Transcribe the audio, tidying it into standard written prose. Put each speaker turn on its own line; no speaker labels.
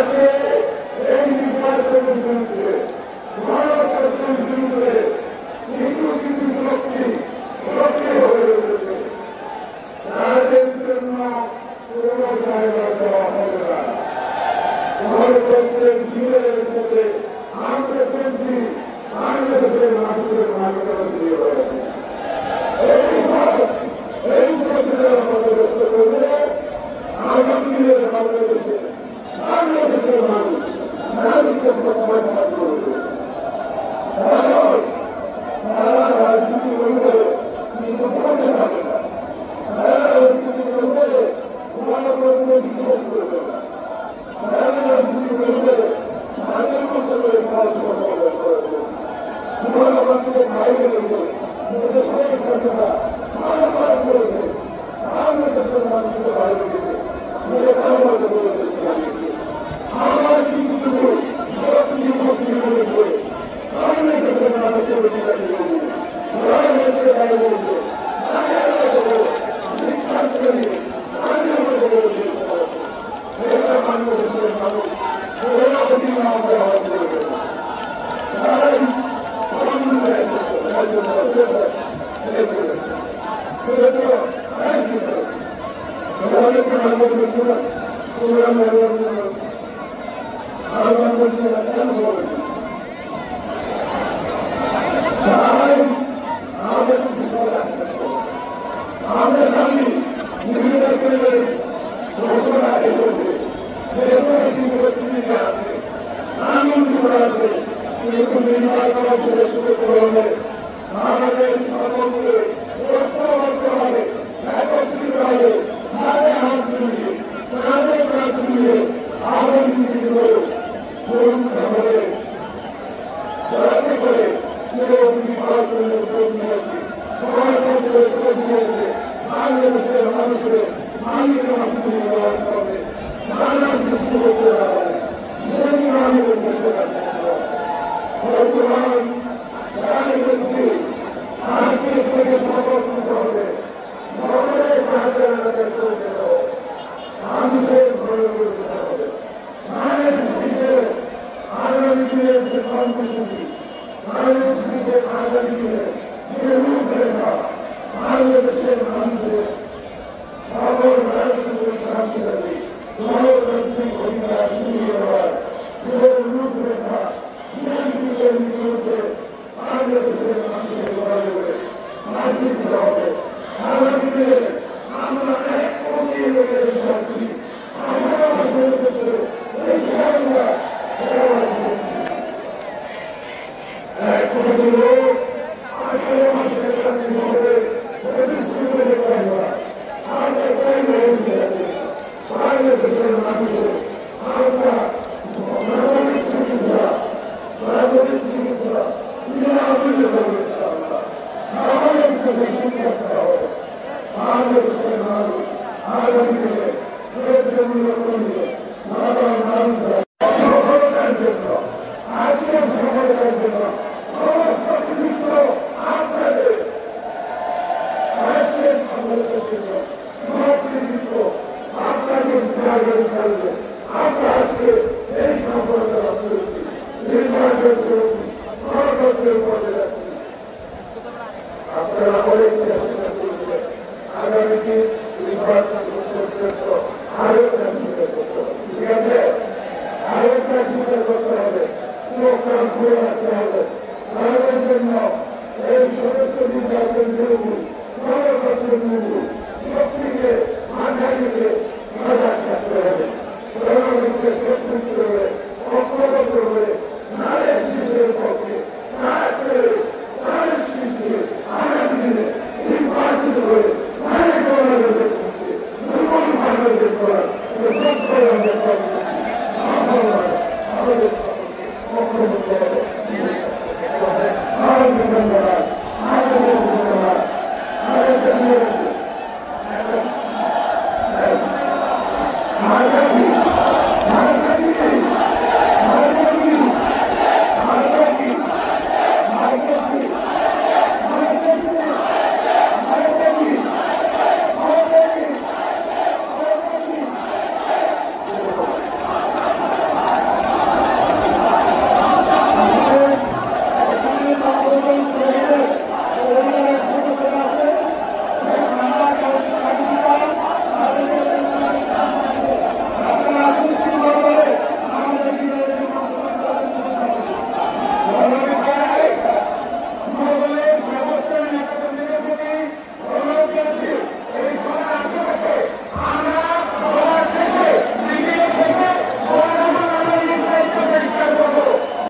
আজকে এই নির্বাচনের বিরুদ্ধে গণতন্ত্রের বিরুদ্ধে কিছু কিছু শক্তি সক্রিয় হয়ে উঠেছে। তাদের জন্য কোনো জায়গা দেওয়া হবে না। গণতন্ত্রের বিরোধের মধ্যে আমরা চলছি বাংলাদেশের মানুষের মানবতা দিয়ে হয়েছে। এই প্রক্রিয়া বাংলাদেশ করলে আগামী দিনের বাংলাদেশের মানুষ নারীকে প্রত্যাখ্যান করবে। তারা রাজনীতি করবে কিন্তু বলতে পারবে না। তারা রাজনীতি করবে গণতন্ত্র বিশ্বাস করবে না। তারা রাজনীতি করবে তাদের মতো করে সমাজ করবে। গণতন্ত্রের বাইরে করবে দেশের ঘটনা মারামারি করেছে বাংলাদেশের মানুষকে বাইরে দিতে আমার কিছু সব কিছু মুসলিম করেছে বাংলাদেশের মানুষের অধিকারী প্রধানমন্ত্রী বাইরে বলছে সিদ্ধান্ত নিয়ে বাংলাদেশের মানুষ আমরা জানি নির্বাচনের ঘোষণা এসেছে, আছে আনন্দ আছে, কিন্তু নির্বাচন শেষ করতে হলে আমাদের সকলকে ঐক্যবদ্ধ হবে, একত্রিত হবে, হাতে হাত মিলিয়ে কাঁধে কাঁধ মিলিয়ে আনন্দিত করে তরুণ হবে যাতে করে নির্বাচনের প্রতিনিধি গণতন্ত্রের প্রতিনিধি বাংলাদেশের মানুষের মালিকানা ফিরিয়ে দেওয়ার কারণে নানা সৃষ্টি করতে পারে সেই আমাদের দেশে বর্তমান আমি বলছি আজকে থেকে শপথ নিতে হবে নগরের কাজের এলাকায় চলতে হবে মানুষের ঘরে করতে হবে মায়ের শিশে আগামী দিনের যে কর্মসূচি মায়ের শিশে আগামী দিনের যে রূপরেখা বাংলাদেশের মানুষের খবর রাজনৈতিক শান্তি দাবি গণতান্ত্রিক অধিকার ফিরিয়ে দেওয়ার যে রূপরেখা বিএনপির বিরুদ্ধে বাংলাদেশের মানুষের লড়াই করে মাটি দিতে হবে। আগামী দিনে আমরা 1 কোটি লোকের শক্তি আমরা ক্ষেত্রে এই সংখ্যা 1 কোটি লোক 18 মাসের সাথে হবে প্রতিষ্ঠিত হতে পারবে। আমরা তৈরি হয়ে যাবে বাংলাদেশের মানুষের আমরা প্রাথমিক চিকিৎসা বিনামূল্যে দেবো ইনশাআল্লাহ। আমাদেরকে বেশি করতে হবে বাংলাদেশের মানুষ আগামী দিনে দ্রব্যমূল্য কমিয়ে সফলতার জন্য আজকের সফলতার জন্য সমস্ত কৃতিত্ব আপনাদের। আজকের সফলতার জন্য সব কৃতিত্ব আপনাদের বিভাগের থাকবে। আমরা আজকে এই সফলতা লাভ করেছি, নির্বাচন করেছি, গণতন্ত্রের পথে যাচ্ছি। আপনারা অনেক চেষ্টা করেছেন আগামী দিন নির্বাচন পর্যন্ত আরো কাজ স্বীকার করতে হবে। ঠিক আছে, আরো কাজ স্বীকার করতে হবে, প্রোগ্রাম করে রাখতে হবে। তাদের জন্য এই সমস্ত নির্বাচন বিরোধী গণতন্ত্রের বিরোধী শক্তিকে মাথায় রেখে সজাগ থাকতে হবে। গণতন্ত্রের শক্তি